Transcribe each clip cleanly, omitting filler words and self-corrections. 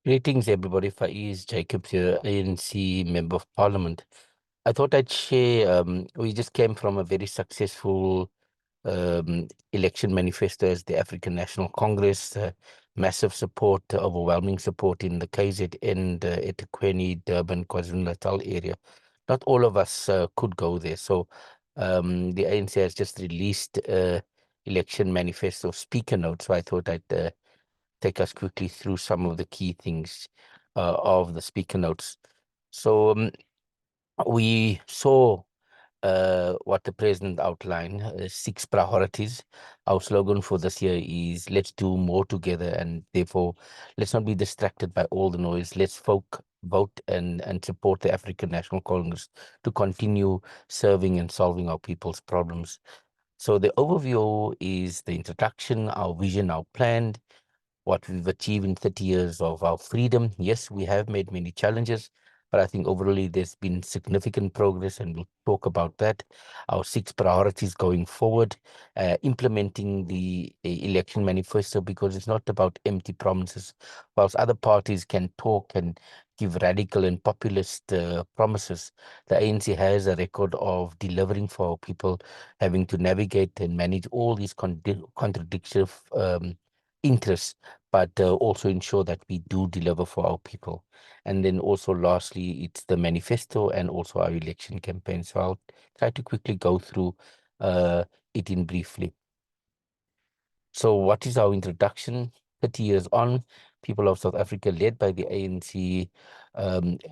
Greetings, everybody. Faiz Jacobs here, ANC Member of Parliament. I thought I'd share. We just came from a very successful election manifesto as the African National Congress. Massive support, overwhelming support in the KZN, eThekwini, Durban, KwaZulu-Natal area. Not all of us could go there. So the ANC has just released election manifesto speaker notes. So I thought I'd take us quickly through some of the key things of the speaker notes. So we saw what the president outlined, 6 priorities. Our slogan for this year is let's do more together, and therefore let's not be distracted by all the noise. Let's vote and support the African National Congress to continue serving and solving our people's problems. So the overview is the introduction, our vision, our plan, what we've achieved in 30 years of our freedom. Yes, we have made many challenges, but I think overall there's been significant progress, and we'll talk about that. Our 6 priorities going forward, implementing the election manifesto, because it's not about empty promises. Whilst other parties can talk and give radical and populist promises, the ANC has a record of delivering for our people, having to navigate and manage all these contradictory interests, but also ensure that we do deliver for our people. And then also lastly, it's the manifesto and also our election campaign. So I'll try to quickly go through it in briefly. So what is our introduction? 30 years on, people of South Africa, led by the ANC,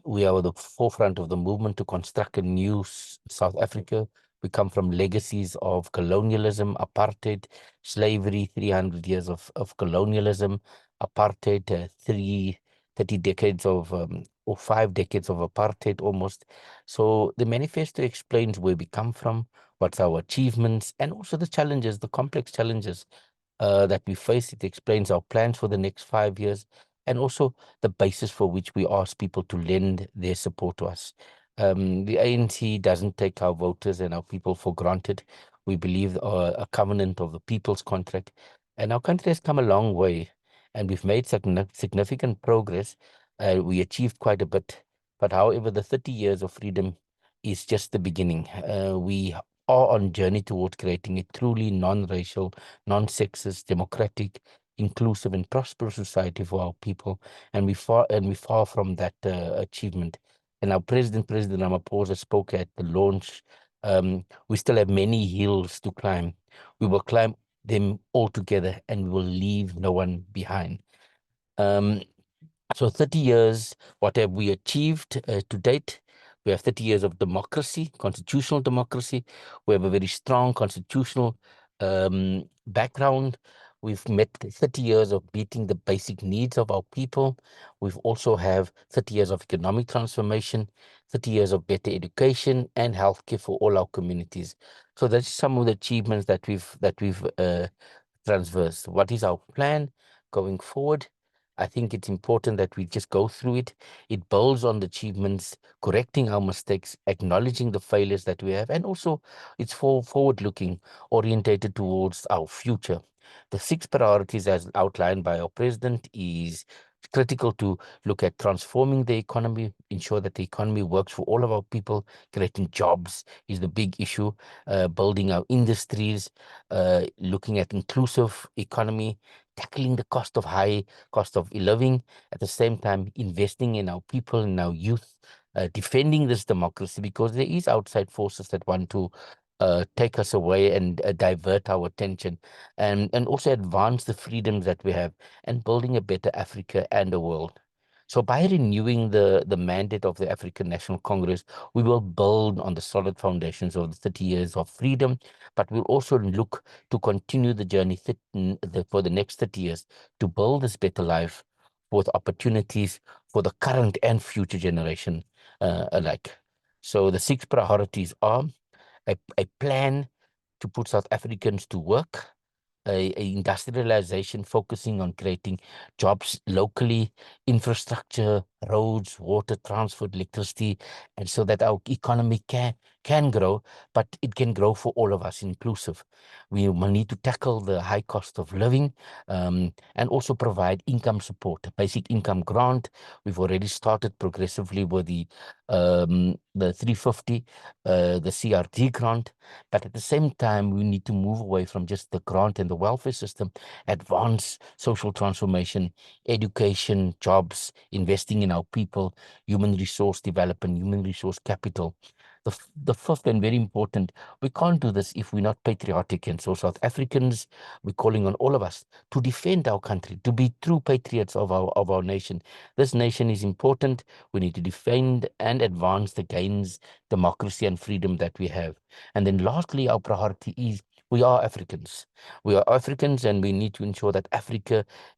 we are at the forefront of the movement to construct a new South Africa. We come from legacies of colonialism, apartheid, slavery, 300 years of colonialism, apartheid, 30 decades of, or 5 decades of apartheid almost. So the manifesto explains where we come from, what's our achievements, and also the challenges, the complex challenges that we face. It explains our plans for the next 5 years, and also the basis for which we ask people to lend their support to us. The ANC doesn't take our voters and our people for granted. We believe a covenant of the people's contract, and our country has come a long way, and we've made significant progress. We achieved quite a bit, but however, the 30 years of freedom is just the beginning. We are on journey towards creating a truly non-racial, non-sexist, democratic, inclusive, and prosperous society for our people, and we far from that achievement. And our President Ramaphosa spoke at the launch. We still have many hills to climb. We will climb them all together, and we will leave no one behind. So 30 years, what have we achieved to date? We have 30 years of democracy, constitutional democracy. We have a very strong constitutional background. We've met 30 years of meeting the basic needs of our people. We've also have 30 years of economic transformation, 30 years of better education and healthcare for all our communities. So that's some of the achievements that we've transversed. What is our plan going forward? I think it's important that we just go through it. It builds on the achievements, correcting our mistakes, acknowledging the failures that we have, and also it's forward-looking, orientated towards our future. The 6 priorities as outlined by our president is critical to look at transforming the economy, ensure that the economy works for all of our people. Creating jobs is the big issue, building our industries, looking at inclusive economy, tackling the high cost of living, at the same time investing in our people, in our youth, defending this democracy, because there is outside forces that want to take us away and divert our attention, and also advance the freedoms that we have, and building a better Africa and a world. So by renewing the mandate of the African National Congress, we will build on the solid foundations of the 30 years of freedom, but we'll also look to continue the journey for the next 30 years to build this better life with opportunities for the current and future generation alike. So the 6 priorities are a plan to put South Africans to work, a industrialization focusing on creating jobs locally, infrastructure, roads, water, transport, electricity, and so that our economy can can grow, but it can grow for all of us, inclusive. We will need to tackle the high cost of living, and also provide income support, a basic income grant. We've already started progressively with the 350, the CRT grant, but at the same time, we need to move away from just the grant and the welfare system, advance social transformation, education, jobs, investing in our people, human resource development, human resource capital. The fifth and very important, we can't do this if we're not patriotic. And so South Africans, we're calling on all of us to defend our country, to be true patriots of our nation. This nation is important. We need to defend and advance the gains, democracy and freedom that we have. And then lastly, our priority is we are Africans. We are Africans, and we need to ensure that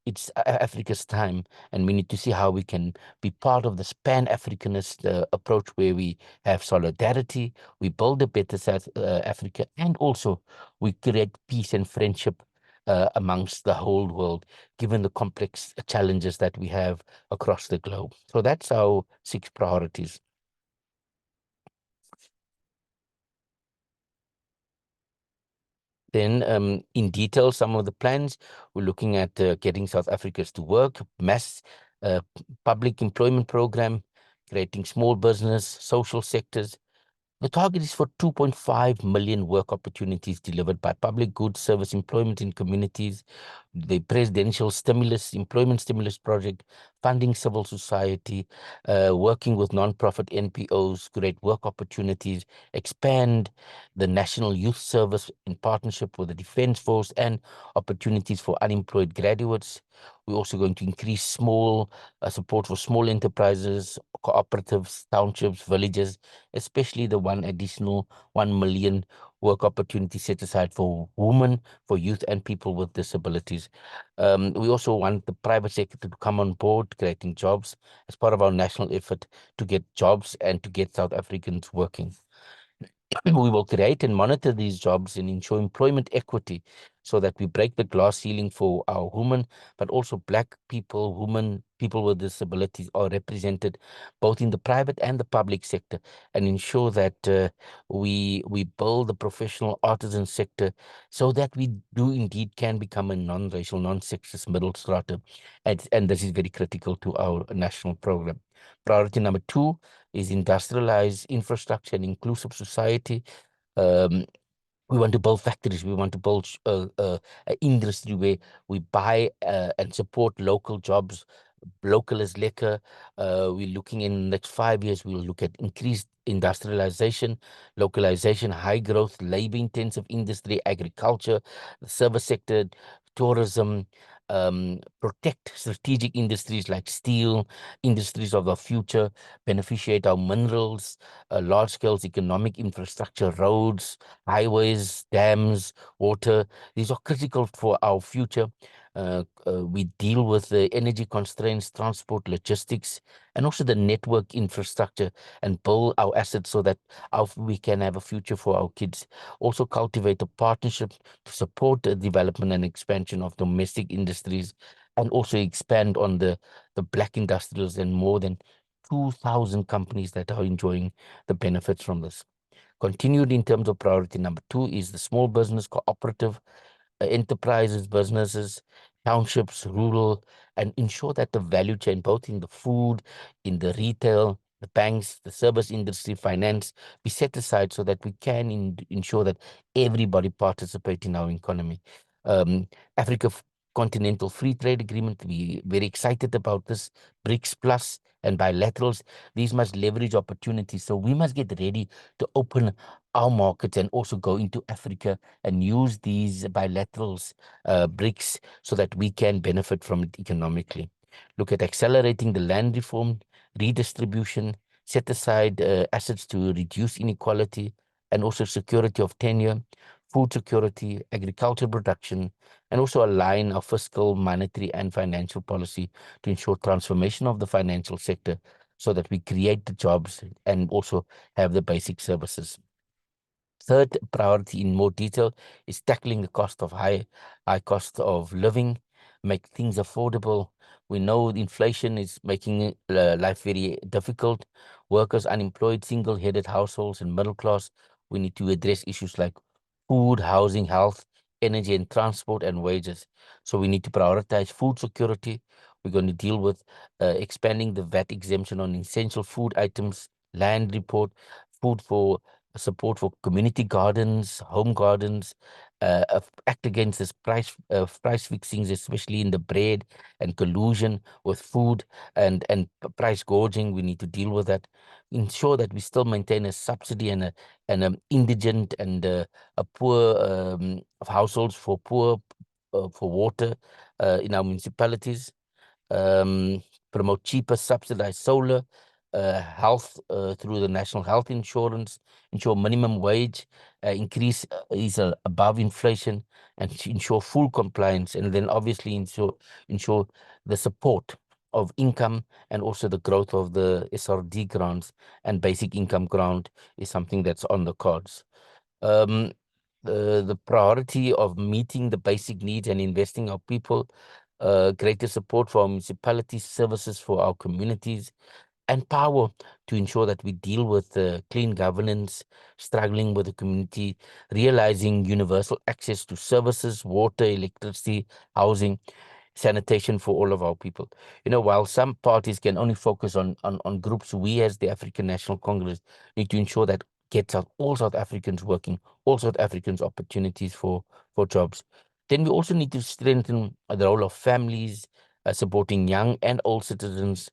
it's Africa's time, and we need to see how we can be part of this Pan-Africanist approach where we have solidarity, we build a better South Africa, and also we create peace and friendship amongst the whole world, given the complex challenges that we have across the globe. So that's our 6 priorities. Then in detail, some of the plans, we're looking at getting South Africans to work, mass public employment program, creating small business, social sectors. The target is for 2.5 million work opportunities delivered by public goods, service employment in communities, the presidential employment stimulus project, funding civil society, working with non-profit NPOs, create work opportunities, expand the National Youth Service in partnership with the Defence Force, and opportunities for unemployed graduates. We're also going to increase support for small enterprises, cooperatives, townships, villages, especially the one additional 1 million work opportunity set aside for women, for youth, and people with disabilities. We also want the private sector to come on board, creating jobs as part of our national effort to get jobs and to get South Africans working. We will create and monitor these jobs and ensure employment equity so that we break the glass ceiling for our women, but also Black people, women, people with disabilities are represented both in the private and the public sector, and ensure that we build the professional artisan sector so that we do indeed can become a non-racial, non-sexist middle strata. And this is very critical to our national program. Priority number 2 is industrialize infrastructure and inclusive society. Um, we want to build factories. We want to build an industry where we buy and support local jobs. Local is liquor. We're looking in the next 5 years, we'll look at increased industrialization, localization, high growth, labor intensive industry, agriculture, the service sector, tourism, protect strategic industries like steel, industries of the future, beneficiate our minerals, large scale economic infrastructure, roads, highways, dams, water. These are critical for our future. We deal with the energy constraints, transport, logistics, and also the network infrastructure, and build our assets so that we can have a future for our kids. Also cultivate a partnership to support the development and expansion of domestic industries, and also expand on the Black industrials and more than 2,000 companies that are enjoying the benefits from this. Continued in terms of priority number 2 is the small business cooperative enterprises, businesses, townships, rural, and ensure that the value chain, both in the food, in the retail, the banks, the service industry, finance, be set aside so that we can ensure that everybody participate in our economy. Um, Africa Continental Free Trade Agreement, we very excited about this. BRICS Plus and bilaterals, these must leverage opportunities. So we must get ready to open our markets and also go into Africa and use these bilaterals, BRICS, so that we can benefit from it economically. Look at accelerating the land reform, redistribution, set aside assets to reduce inequality, and also security of tenure, food security, agriculture production, and also align our fiscal, monetary, and financial policy to ensure transformation of the financial sector so that we create the jobs and also have the basic services. Third priority in more detail is tackling the high cost of living. make things affordable. We know inflation is making life very difficult. Workers, unemployed, single-headed households, and middle class. We need to address issues like food, housing, health, energy, and transport, and wages. So we need to prioritize food security. We're going to deal with expanding the VAT exemption on essential food items, land report, food for support for community gardens, home gardens, act against this price fixings, especially in the bread, and collusion with food and price gouging. We need to deal with that. Ensure that we still maintain a subsidy and indigent and a poor of households for poor for water in our municipalities. um, Promote cheaper subsidized solar, health through the national health insurance, ensure minimum wage increase is above inflation, and ensure full compliance, and then obviously ensure the support of income and also the growth of the SRD grants and basic income grant is something that's on the cards. Um, the priority of meeting the basic needs and investing our people, greater support for our municipalities, services for our communities, and power to ensure that we deal with clean governance, struggling with the community, realizing universal access to services, water, electricity, housing, sanitation for all of our people. While some parties can only focus on groups, we as the African National Congress need to ensure that gets out all South Africans working, all South Africans opportunities for jobs. Then we also need to strengthen the role of families, supporting young and old citizens,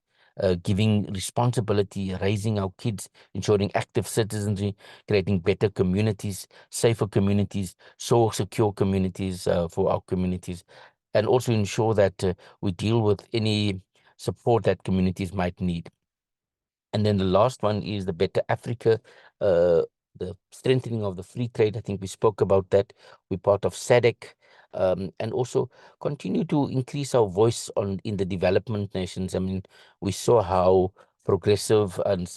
giving responsibility, raising our kids, ensuring active citizenry, creating better communities, safer communities, so secure communities for our communities, and also ensure that we deal with any support that communities might need. And then the last one is the Better Africa, uh, the strengthening of the free trade. I think we spoke about that. We're part of SADC, and also continue to increase our voice in the development nations. I mean, we saw how progressive and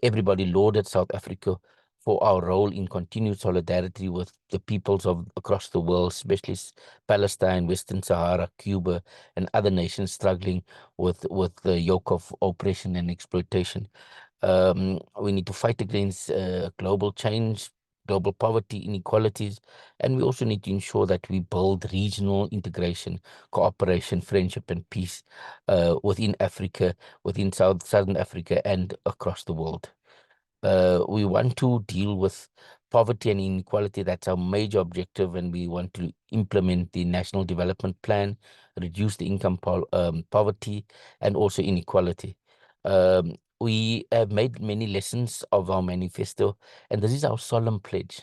everybody lauded South Africa for our role in continued solidarity with the peoples of across the world, especially Palestine, Western Sahara, Cuba, and other nations struggling with the yoke of oppression and exploitation. We need to fight against global change, global poverty, inequalities, and we also need to ensure that we build regional integration, cooperation, friendship, and peace within Africa, within Southern Africa, and across the world. We want to deal with poverty and inequality. That's our major objective, and we want to implement the National Development Plan, reduce the income poverty, and also inequality. We have made many lessons of our manifesto, and this is our solemn pledge,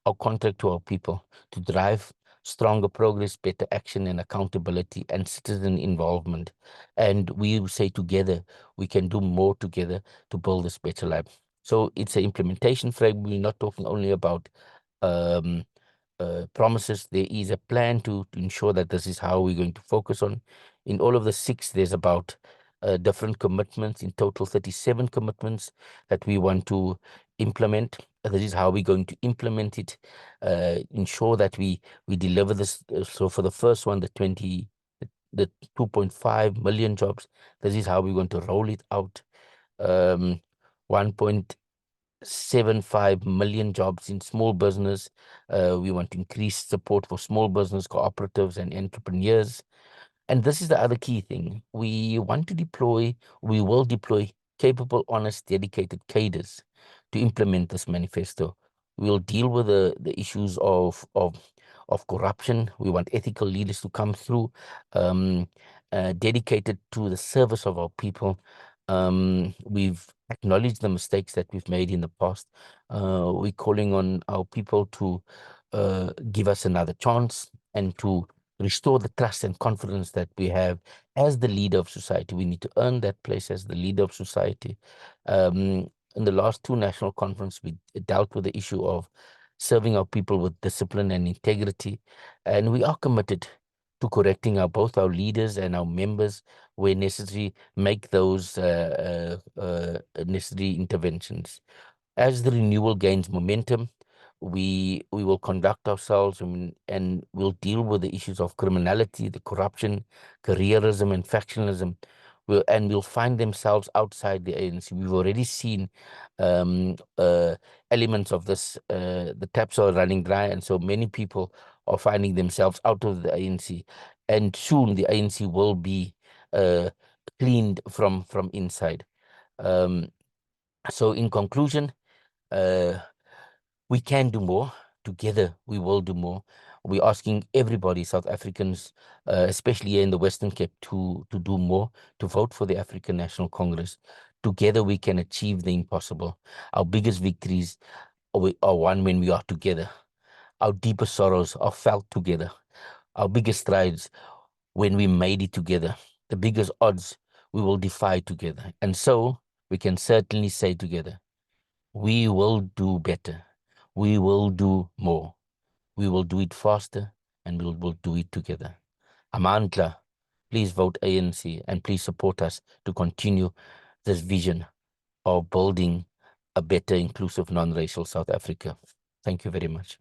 our contract to our people to drive stronger progress, better action and accountability, and citizen involvement. And we say together, we can do more together to build this better life. So it's an implementation frame. We're not talking only about um, promises. There is a plan to ensure that this is how we're going to focus on. In all of the six, there's about different commitments, in total 37 commitments that we want to implement. This is how we're going to implement it, ensure that we deliver this. So for the first one, the 2.5 million jobs, this is how we're going to roll it out. Um, 1.75 million jobs in small business. We want to increase support for small business cooperatives and entrepreneurs. And this is the other key thing. We will deploy capable, honest, dedicated cadres to implement this manifesto. We'll deal with the issues of corruption. We want ethical leaders to come through, um, dedicated to the service of our people. We've acknowledged the mistakes that we've made in the past. We're calling on our people to give us another chance and to restore the trust and confidence that we have as the leader of society. We need to earn that place as the leader of society. In the last two national conference, we dealt with the issue of serving our people with discipline and integrity, and we are committed to correcting both our leaders and our members where necessary, make those necessary interventions. As the renewal gains momentum, we will conduct ourselves, and we'll deal with the issues of criminality, the corruption, careerism, and factionalism. We'll find themselves outside the ANC. We've already seen um, uh, elements of this. The taps are running dry, and so many people are finding themselves out of the ANC. And soon the ANC will be uh, cleaned from inside. Um, so, in conclusion, uh, we can do more. Together, we will do more. We're asking everybody, South Africans, especially here in the Western Cape, to do more, to vote for the African National Congress. Together, we can achieve the impossible. Our biggest victories are won when we are together. Our deepest sorrows are felt together. Our biggest strides when we made it together. The biggest odds we will defy together. And so we can certainly say together, we will do better. We will do more. We will do it faster, and we'll do it together. Amandla, please vote ANC and please support us to continue this vision of building a better, inclusive, non-racial South Africa. Thank you very much.